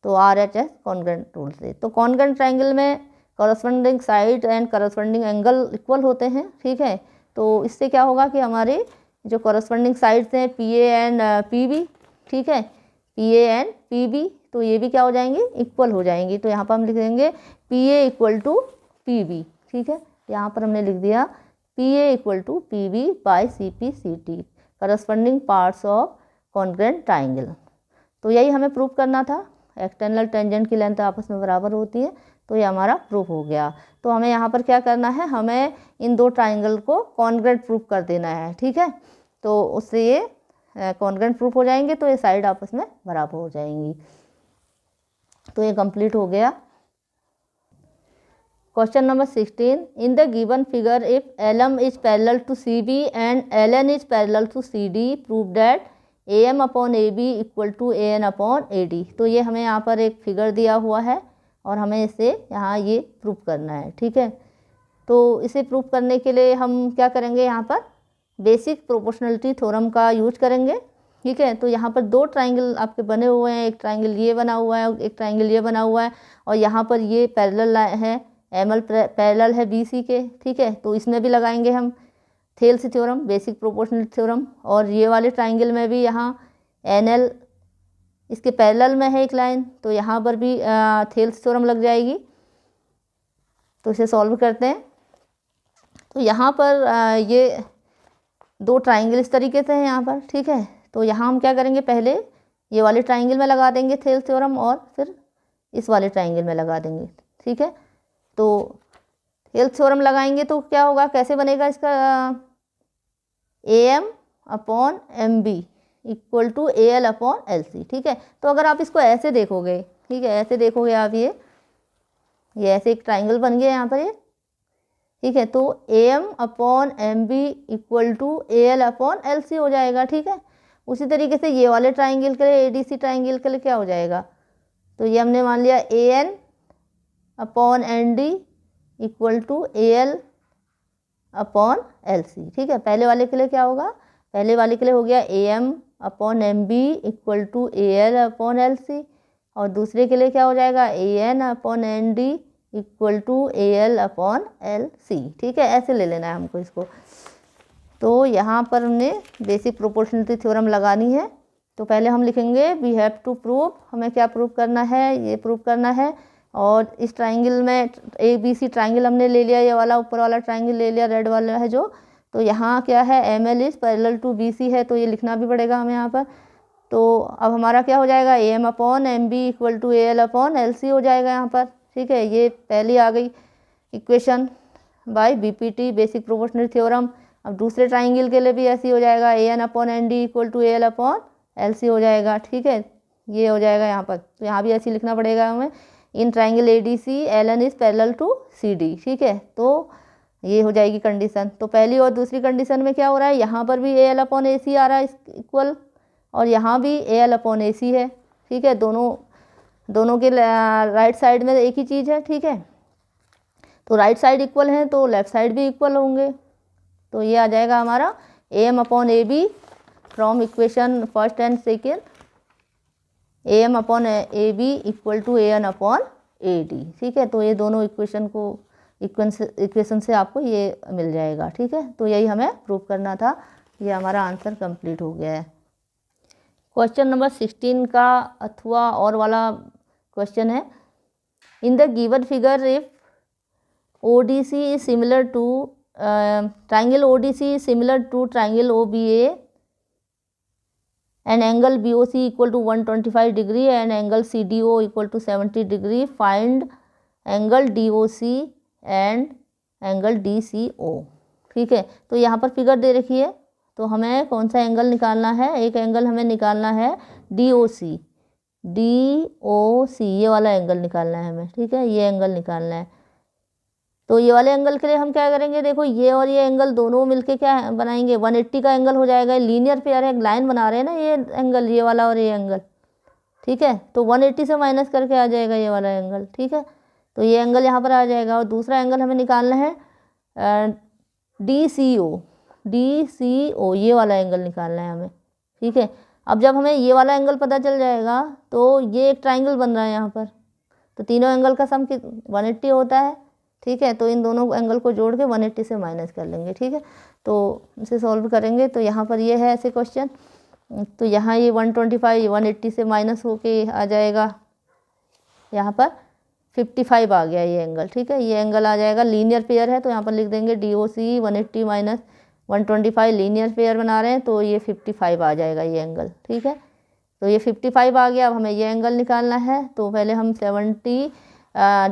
तो RHS कॉन्ग्रुएंट रूल से, तो कॉन्ग्रुएंट ट्राइंगल में corresponding side and corresponding angle equal होते हैं, ठीक है। तो इससे क्या होगा कि हमारे जो कॉरस्पॉन्डिंग साइड्स हैं PA एंड PB, ठीक है, PA एंड PB, तो ये भी क्या हो जाएंगे, इक्वल हो जाएंगी। तो यहाँ पर हम लिख देंगे PA इक्वल टू PB, ठीक है, यहाँ पर हमने लिख दिया PA equal to PB by CP/CT, corresponding parts of congruent triangle. तो यही हमें प्रूफ करना था, एक्सटर्नल टेंजेंट की लेंथ आपस में बराबर होती है, तो ये हमारा प्रूफ हो गया। तो हमें यहाँ पर क्या करना है, हमें इन दो ट्राइंगल को कॉन्ग्रुएंट प्रूफ कर देना है, ठीक है, तो उससे ये कॉन्ग्रुएंट प्रूफ हो जाएंगे, तो ये साइड आपस में बराबर हो जाएंगी। तो ये कंप्लीट हो गया। Question number 16, in the given figure if LM is parallel to CB and LN is parallel to CD, prove that AM upon AB equal to AN upon AD। तो ये हमें यहाँ पर एक फिगर दिया हुआ है और हमें इसे यहाँ ये प्रूफ करना है, ठीक है। तो इसे प्रूफ करने के लिए हम क्या करेंगे, यहाँ पर बेसिक प्रोपोर्शनलिटी थ्योरम का यूज करेंगे, ठीक है। तो यहाँ पर दो ट्राइंगल आपके बने हुए हैं, एक ट्राइंगल ये बना हुआ है, एक ट्राइंगल ये बना हुआ है, और यहाँ पर ये पैरेलल है, ML पैरेलल है BC के, ठीक है। तो इसमें भी लगाएंगे हम Thales theorem, basic proportionality theorem, और ये वाले ट्राइंगल में भी यहाँ NL इसके पैरेलल में है एक लाइन, तो यहाँ पर भी थेल्स थ्योरम लग जाएगी। तो इसे सॉल्व करते हैं। तो यहाँ पर ये दो ट्राइंगल इस तरीके से हैं यहाँ पर, ठीक है। तो यहाँ हम क्या करेंगे, पहले ये वाले ट्राइंगल में लगा देंगे थेल्स थ्योरम और फिर इस वाले ट्राइंगल में लगा देंगे, ठीक है। तो थेल्स थ्योरम लगाएंगे तो क्या होगा, कैसे बनेगा इसका, AM upon MB equal to AL upon LC, ठीक है। तो अगर आप इसको ऐसे देखोगे, ठीक है, ऐसे देखोगे आप, ये ऐसे एक ट्राइंगल बन गया यहाँ पर ये, ठीक है। तो AM upon MB equal to AL upon LC हो जाएगा, ठीक है। उसी तरीके से ये वाले ट्राइंगल के लिए, ADC ट्राइंगल के लिए क्या हो जाएगा, तो ये हमने मान लिया AN upon ND equal to AL upon LC, ठीक है। पहले वाले के लिए क्या होगा, पहले वाले के लिए हो गया AM upon MB equal to AL upon LC, और दूसरे के लिए क्या हो जाएगा, AN upon ND equal to AL upon LC, ठीक है। ऐसे ले लेना है हमको इसको। तो यहाँ पर हमने बेसिक प्रोपोर्शनलिटी थ्योरम लगानी है। तो पहले हम लिखेंगे वी हैव टू प्रूव, हमें क्या प्रूव करना है, ये प्रूव करना है। और इस ट्राइंगल में ABC ट्राइंगल हमने ले लिया, ये वाला ऊपर वाला ट्राइंगल ले लिया, रेड वाला है जो। तो यहाँ क्या है, ML is parallel to BC है, तो ये लिखना भी पड़ेगा हमें यहाँ पर। तो अब हमारा क्या हो जाएगा, AM upon MB equal to AL upon LC हो जाएगा यहाँ पर, ठीक है। ये पहली आ गई equation by BPT, basic proportionality theorem. अब दूसरे ट्राइंगल के लिए भी ऐसी हो जाएगा, AN upon ND equal to AL upon LC हो जाएगा, ठीक है। ये हो जाएगा यहाँ पर, तो यहाँ भी ऐसे लिखना पड़ेगा हमें, in triangle ADC LN is parallel to CD, ठीक है। तो ये हो जाएगी कंडीशन। तो पहली और दूसरी कंडीशन में क्या हो रहा है, यहाँ पर भी AL अपॉन AC आ रहा है इक्वल, और यहाँ भी AL अपॉन AC है, ठीक है। दोनों के राइट साइड में एक ही चीज़ है, ठीक है। तो राइट साइड इक्वल है तो लेफ्ट साइड भी इक्वल होंगे। तो ये आ जाएगा हमारा AM upon AB from equation first and second, AM upon AB equal to AN upon AD, ठीक है। तो ये दोनों इक्वेशन से आपको ये मिल जाएगा, ठीक है। तो यही हमें प्रूव करना था। ये हमारा आंसर कंप्लीट हो गया है। क्वेश्चन नंबर 16 का अथवा और वाला क्वेश्चन है, in the given figure if ODC is similar to triangle ODC is similar to triangle OBA and angle BOC equal to 125 degree and angle CDO equal to 70 degree. Find angle DOC and angle DCO, ठीक है। तो यहाँ पर figure दे रखी है, तो हमें कौन सा एंगल निकालना है, एक एंगल हमें निकालना है DOC, ये वाला एंगल निकालना है हमें, ठीक है। ये एंगल निकालना है। तो ये वाले एंगल के लिए हम क्या करेंगे, देखो ये और ये एंगल दोनों मिलके क्या बनाएंगे, 180 का एंगल हो जाएगा। लीनियर पेयर है, एक लाइन बना रहे हैं ना ये एंगल, ये वाला और ये एंगल, ठीक है। तो 180 से माइनस करके आ जाएगा ये वाला एंगल, ठीक है। तो ये एंगल यहाँ पर आ जाएगा। और दूसरा एंगल हमें निकालना है DCO, ये वाला एंगल निकालना है हमें, ठीक है। अब जब हमें ये वाला एंगल पता चल जाएगा तो ये एक ट्राइंगल बन रहा है यहाँ पर, तो तीनों एंगल का सम 180 होता है, ठीक है। तो इन दोनों एंगल को जोड़ के 180 से माइनस कर लेंगे, ठीक है। तो इसे सॉल्व करेंगे तो यहाँ पर ये है ऐसे क्वेश्चन, तो यहाँ ये 125 180 से माइनस होके आ जाएगा, यहाँ पर 55 आ गया ये एंगल, ठीक है। ये एंगल आ जाएगा, लीनियर पेयर है तो यहाँ पर लिख देंगे DOC 180 माइनस 125, लीनियर पेयर बना रहे हैं तो ये 55 आ जाएगा ये एंगल, ठीक है। तो ये 55 आ गया। अब हमें ये एंगल निकालना है, तो पहले हम 70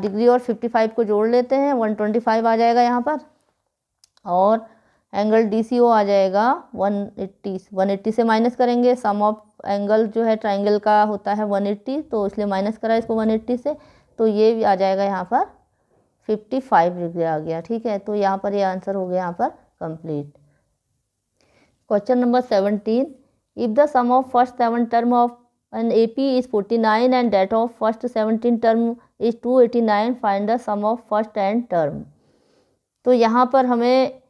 डिग्री और 55 को जोड़ लेते हैं, 125 आ जाएगा यहाँ पर, और एंगल DCO आ जाएगा 180 से माइनस करेंगे। सम ऑफ एंगल जो है ट्राइंगल का होता है 180, तो इसलिए माइनस करा इसको 180 से, तो ये भी आ जाएगा यहाँ पर 55 डिग्री आ गया, ठीक है। तो यहाँ पर ये आंसर हो गया यहाँ पर complete. Question number 17, if the sum of first 7 term of an AP is 49 and that of first 17 term is 289, find the sum of first n term. तो यहाँ पर हमें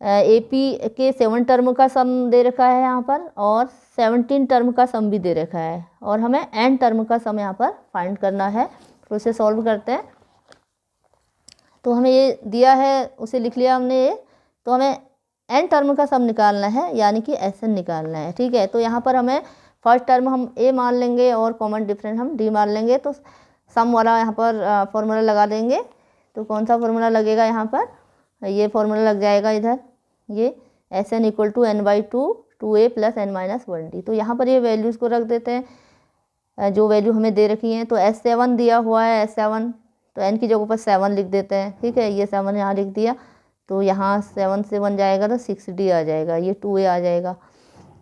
AP के 7 टर्म का सम दे रखा है यहाँ पर, और 17 टर्म का सम भी दे रखा है, और हमें n टर्म का सम यहाँ पर फाइंड करना है। तो उसे सॉल्व करते हैं। तो हमें ये दिया है, उसे लिख लिया हमने ये, तो हमें n टर्म का सम निकालना है, यानी कि SN निकालना है, ठीक है। तो यहाँ पर हमें फर्स्ट टर्म हम A मान लेंगे और कॉमन डिफरेंस हम D मान लेंगे, तो सम वाला यहाँ पर फॉर्मूला लगा देंगे। तो कौन सा फॉर्मूला लगेगा यहाँ पर, ये फॉर्मूला लग जाएगा इधर, ये SN equal to n/2 2a plus n-1d। तो यहाँ पर ये वैल्यूज़ को रख देते हैं जो वैल्यू हमें दे रखी हैं। तो S7 दिया हुआ है, S7, तो n की जगह पर 7 लिख देते हैं, ठीक है। ये 7 यहाँ लिख दिया, तो यहाँ 7 से 1 जाएगा तो 6d आ जाएगा, ये 2a आ जाएगा।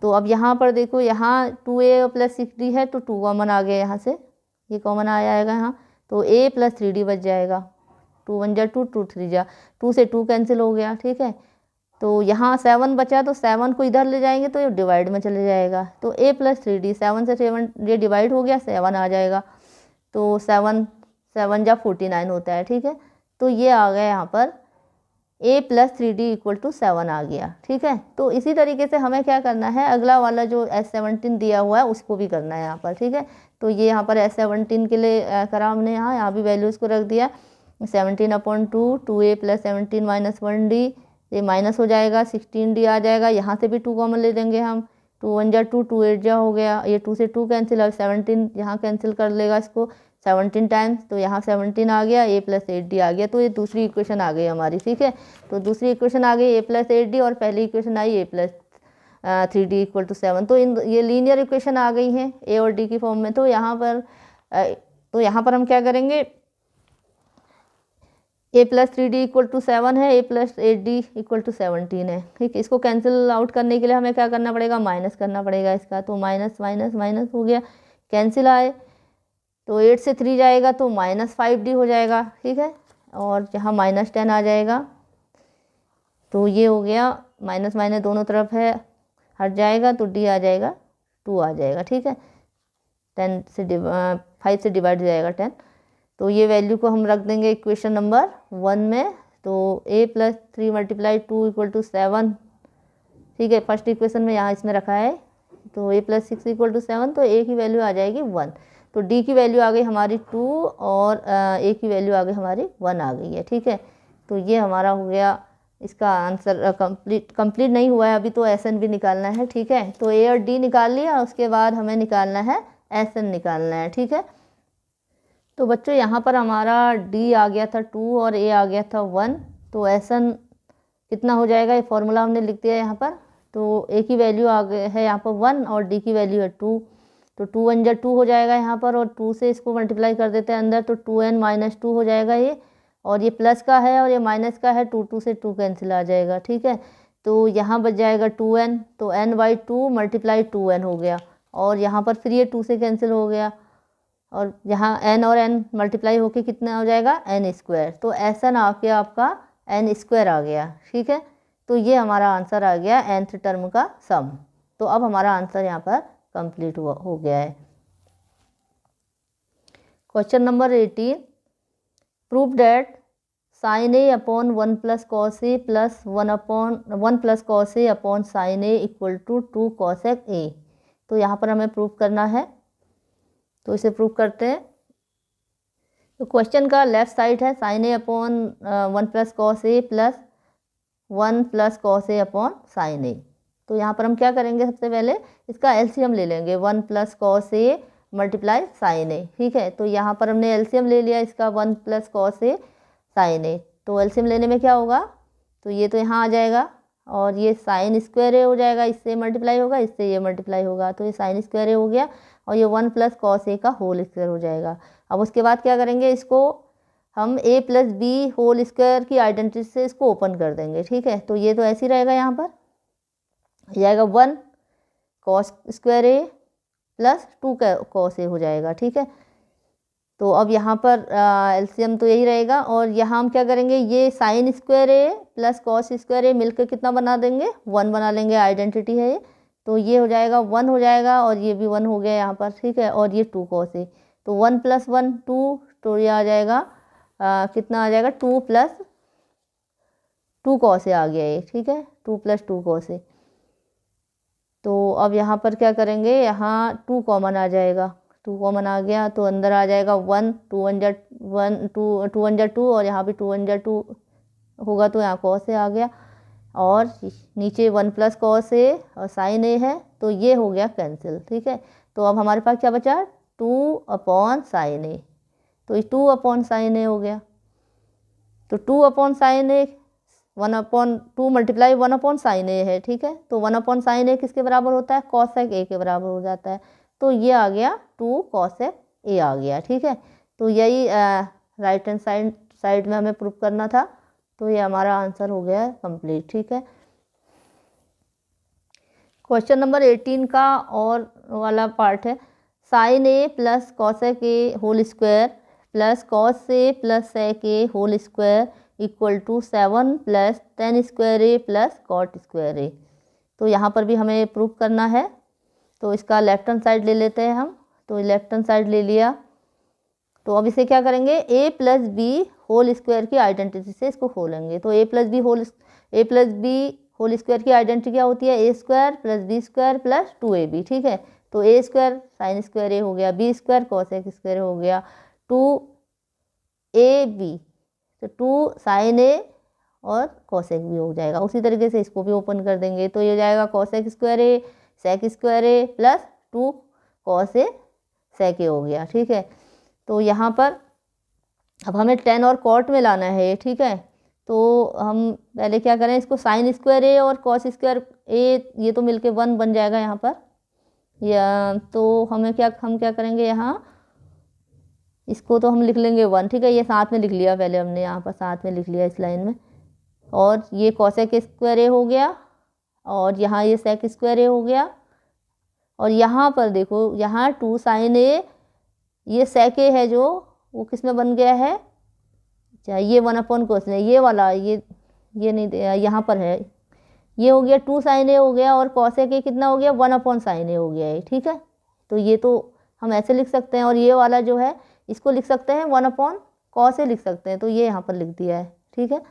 तो अब यहाँ पर देखो, यहाँ 2a प्लस 6d है, तो 2 कॉमन आ गया यहाँ से, ये कॉमन आ जाएगा यहाँ, तो a प्लस 3d बच जाएगा। 2 1 जा 2 2 3 जा 2 से 2 कैंसिल हो गया, ठीक है। तो यहाँ 7 बचा, तो 7 को इधर ले जाएंगे तो ये डिवाइड में चले जाएगा, तो a प्लस 3d, 7 से 7 ये डिवाइड हो गया, 7 आ जाएगा। तो 7 7 जा 49 होता है, ठीक है। तो ये आ गया यहाँ पर a plus 3d equal to 7 आ गया, ठीक है। तो इसी तरीके से हमें क्या करना है, अगला वाला जो S17 दिया हुआ है उसको भी करना है यहाँ पर, ठीक है। तो ये यहाँ पर S17 के लिए करा हमने, यहाँ भी वैल्यूज़ को रख दिया, 17/2 2a प्लस 17 माइनस 1d, ये माइनस हो जाएगा, 16d आ जाएगा। यहाँ से भी 2 कॉमन ले देंगे हम, 2 1 जा 2 2 8 जा हो गया, ये 2 से 2 कैंसिल, अब 17 यहाँ कैंसिल कर लेगा इसको 17 टाइम्स, तो यहाँ 17 आ गया, a प्लस 8d आ गया। तो ये दूसरी इक्वेशन आ गई हमारी, ठीक है। तो दूसरी इक्वेशन आ गई a प्लस 8d, और पहली इक्वेशन आई a plus 3d equal to 7। तो ये लीनियर इक्वेशन आ गई हैं a और d की फॉर्म में। तो यहाँ पर हम क्या करेंगे, a plus 3d equal to 7 है, a plus 8d equal to 17 है, ठीक। इसको कैंसिल आउट करने के लिए हमें क्या करना पड़ेगा, माइनस करना पड़ेगा इसका। तो माइनस माइनस माइनस हो गया, कैंसिल आए, तो 8 से 3 जाएगा तो -5d हो जाएगा, ठीक है। और यहाँ -10 आ जाएगा, तो ये हो गया, माइनस माइनस दोनों तरफ है, हट जाएगा, तो d आ जाएगा 2 आ जाएगा, ठीक है। 5 से डिवाइड हो जाएगा 10। तो ये वैल्यू को हम रख देंगे इक्वेशन नंबर 1 में। तो a प्लस 3 मल्टीप्लाई 2 इक्वल टू 7, ठीक है। फर्स्ट इक्वेशन में यहाँ इसमें रखा है, तो a प्लस 6 इक्वल टू 7, तो a की वैल्यू आ जाएगी 1। तो d की वैल्यू आ गई हमारी 2, और a की वैल्यू आ गई हमारी 1 आ गई है, ठीक है। तो ये हमारा हो गया, इसका आंसर कंप्लीट नहीं हुआ है अभी, तो SN भी निकालना है, ठीक है। तो a और d निकाल लिया, उसके बाद हमें निकालना है SN निकालना है, ठीक है। तो बच्चों यहाँ पर हमारा d आ गया था 2 और a आ गया था 1, तो SN कितना हो जाएगा, ये फॉर्मूला हमने लिख दिया यहाँ पर। तो a की वैल्यू आ गई है यहाँ पर 1 और d की वैल्यू है 2, तो 2 1 जा 2 हो जाएगा यहाँ पर, और 2 से इसको मल्टीप्लाई कर देते हैं अंदर, तो 2n माइनस 2 हो जाएगा ये, और ये प्लस का है और ये माइनस का है, 2 से 2 कैंसिल आ जाएगा, ठीक है। तो यहाँ बच जाएगा 2n, तो n/2 मल्टीप्लाई 2n हो गया, और यहाँ पर फिर ये 2 से कैंसिल हो गया, और यहाँ n और n मल्टीप्लाई होके कितना हो जाएगा, n²। तो SN आके आपका n² आ गया, ठीक है। तो ये हमारा आंसर आ गया nth टर्म का सम। तो अब हमारा आंसर यहाँ पर कंप्लीट हो गया है। Question number 18, prove that sin a upon 1 plus cos a plus 1 plus cos a upon sin a equal to 2 cosec a। तो यहाँ पर हमें प्रूव करना है, तो इसे प्रूव करते हैं। तो क्वेश्चन का लेफ्ट साइड है sine A upon 1 plus cos a plus 1 plus cos A upon sine ए। तो यहाँ पर हम क्या करेंगे, सबसे पहले इसका एलसीएम ले लेंगे, 1 plus cos A multiply sign ए। ठीक है, तो यहाँ पर हमने एलसीएम ले लिया इसका 1 प्लस कॉस ए साइन ए। तो एलसीएम लेने में क्या होगा, तो ये तो यहाँ आ जाएगा और ये साइन स्क्वायर ए हो जाएगा, इससे मल्टीप्लाई होगा, इससे ये मल्टीप्लाई होगा, तो ये साइन स्क्वायर ए हो गया और ये 1 प्लस कॉस ए का होल स्क्वायर हो जाएगा। अब उसके बाद क्या करेंगे, इसको हम a plus b whole square की आइडेंटिटी से इसको ओपन कर देंगे। ठीक है, तो ये तो ऐसे ही रहेगा, यहाँ पर जाएगा 1 cos square a plus 2 cos A हो जाएगा। ठीक है, तो अब यहाँ पर एलसीएम तो यही रहेगा और यहाँ हम क्या करेंगे, ये sign square a plus cos square ए मिलकर कितना बना देंगे, 1 बना लेंगे, आइडेंटिटी है ये। तो ये हो जाएगा 1 हो जाएगा और ये भी 1 हो गया यहाँ पर। ठीक है, और ये 2 कॉस ए, तो 1 प्लस 1 2, तो ये आ जाएगा कितना आ जाएगा, 2 प्लस 2 कॉस ए आ गया ये। ठीक है, 2 प्लस 2 कॉस ए। तो अब यहाँ पर क्या करेंगे, यहाँ 2 कॉमन आ जाएगा, 2 कॉमन आ गया तो अंदर आ जाएगा 1, 2 1 जा 1, 2 1 जा 2 और यहाँ भी 2 1 जा 2 होगा, तो यहाँ कॉस ए आ गया और नीचे 1 प्लस कॉस ए और साइन ए है, तो ये हो गया कैंसिल। ठीक है, तो अब हमारे पास क्या बचा, 2 अपॉन साइन ए, तो 2 अपॉन साइन ए हो गया। तो 2 अपॉन साइन ए 1 अपॉन 2 मल्टीप्लाई 1 अपॉन साइन ए है। ठीक है, तो 1 अपॉन साइन ए किसके बराबर होता है, कॉसेक ए के बराबर हो जाता है, तो ये आ गया 2 कॉसेक ए आ गया। ठीक है, तो यही राइट हैंड साइड में हमें प्रूफ करना था, तो ये हमारा आंसर हो गया कंप्लीट। ठीक है, क्वेश्चन नंबर 18 का और वाला पार्ट है, sine a plus cosec a whole square plus cos a plus sec a whole square equal to 7 plus tan square a plus cot square a. तो यहाँ पर भी हमें प्रूफ करना है, तो इसका लेफ्ट हैंड साइड ले लेते हैं हम। तो लेफ्ट हैंड साइड ले लिया, तो अब इसे क्या करेंगे, a plus b whole square की आइडेंटिटी से इसको खोलेंगे। तो a plus b whole square की आइडेंटिटी क्या होती है, a square plus b square plus 2ab। ठीक है, तो a square sine square a हो गया, b स्क्वायर कॉसेक स्क्वायर हो गया, 2ab, तो 2 साइन ए और कॉसेक भी हो जाएगा। उसी तरीके से इसको भी ओपन कर देंगे, तो ये हो जाएगा cosec square A sec square a plus 2 cos A सेक ए हो गया। ठीक है, तो यहाँ पर अब हमें टेन और कॉट में लाना है। ठीक है, तो हम पहले क्या करें, इसको साइन स्क्वायर ए और कॉस स्क्वायर ए ये तो मिलके 1 बन जाएगा यहाँ पर, या तो हम क्या करेंगे, यहाँ इसको तो हम लिख लेंगे 1। ठीक है, ये साथ में लिख लिया पहले हमने, यहाँ पर साथ में लिख लिया इस लाइन में, और ये कॉसेक स्क्वायर ए हो गया और यहाँ ये सेक स्क्वायर ए हो गया, और यहाँ पर देखो यहाँ 2 साइन ए, ये सेक ए है जो वो किस में बन गया है, अच्छा ये 1 अपॉन कोस है, ये वाला ये नहीं यहाँ पर है, ये हो गया 2 साइन ए हो गया और कॉसेक ए कितना हो गया, 1 अपॉन साइन ए हो गया है। ठीक है, तो ये तो हम ऐसे लिख सकते हैं, और ये वाला जो है इसको लिख सकते हैं 1 अपॉन कॉस ए लिख सकते हैं, तो ये यहाँ पर लिख दिया है। ठीक है,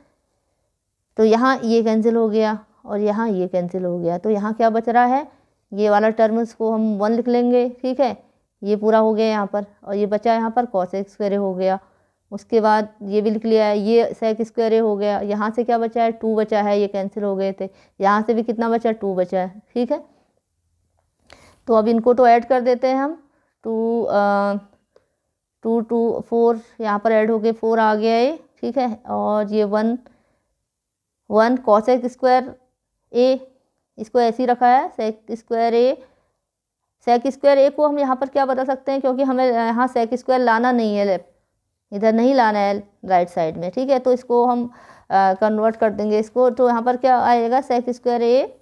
तो यहाँ ये कैंसिल हो गया और यहाँ ये कैंसिल हो गया, तो यहाँ क्या बच रहा है, ये वाला टर्म इसको हम 1 लिख लेंगे। ठीक है, ये पूरा हो गया यहाँ पर, और ये बचा यहाँ पर कॉसेक स्क्वायर हो गया, उसके बाद ये भी लिख लिया है, ये सेक स्क्वायर हो गया, यहाँ से क्या बचा है, 2 बचा है, ये कैंसिल हो गए थे, यहाँ से भी कितना बचा है, 2 बचा है। ठीक है, तो अब इनको तो ऐड कर देते हैं हम, 2 2 4 यहाँ पर ऐड हो गए, 4 आ गया है। ठीक है, और ये 1 कॉसेक स्क्वायर ए, इसको ऐसे ही रखा है, सेक स्क्वायर ए को हम यहाँ पर क्या बता सकते हैं, क्योंकि हमें यहाँ सेक स्क्वायर लाना नहीं है, इधर नहीं लाना है राइट साइड में। ठीक है, तो इसको हम कन्वर्ट कर देंगे इसको, तो यहाँ पर क्या आएगा, सेक स्क्वायर ए,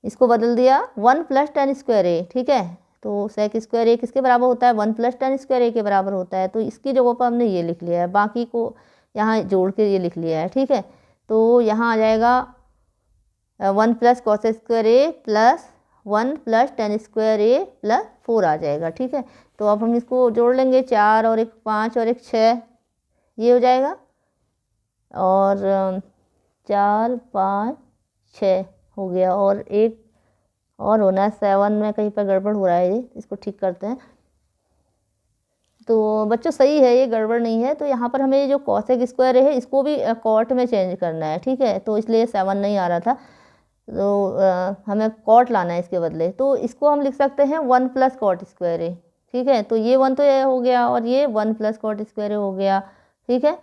इसको बदल दिया 1 प्लस टेन स्क्वायर ए। ठीक है, तो सेक स्क्वायर ए किसके बराबर होता है, 1 प्लस टेन स्क्वायर ए के बराबर होता है, तो इसकी जगह पर हमने ये लिख लिया है, बाकी को यहाँ जोड़ के ये लिख लिया है। ठीक है, तो यहाँ आ जाएगा 1 plus cosec square a plus 1 plus tan square a plus 4 आ जाएगा। ठीक है, तो अब हम इसको जोड़ लेंगे, 4 और 1 5 और 1 6, ये हो जाएगा, और 4 5 6 हो गया, और एक और होना है 7 में, कहीं पर गड़बड़ हो रहा है, ये इसको ठीक करते हैं, तो बच्चों सही है, ये गड़बड़ नहीं है। तो यहाँ पर हमें जो कॉसेक स्क्वायर है इसको भी कॉट में चेंज करना है, ठीक है। तो इसलिए 7 नहीं आ रहा था, तो हमें कॉट लाना है इसके बदले। तो इसको हम लिख सकते हैं 1 प्लस कॉट स्क्वायर है, ठीक है। तो ये 1 तो ये हो गया, और ये 1 प्लस कॉट स्क्वायर हो गया, ठीक है।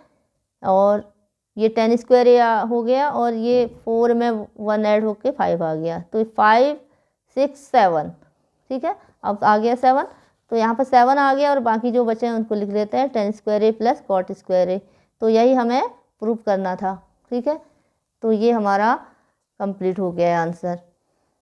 और ये 10 स्क्वायर हो गया, और ये 4 में 1 ऐड होके 5 आ गया। तो 5 6 7, ठीक है। अब आ गया 7, तो यहाँ पर 7 आ गया, और बाकी जो बचे हैं उनको लिख लेते हैं 10 square a plus cot square a. तो यही हमें प्रूव करना था, ठीक है। तो ये हमारा कंप्लीट हो गया है आंसर।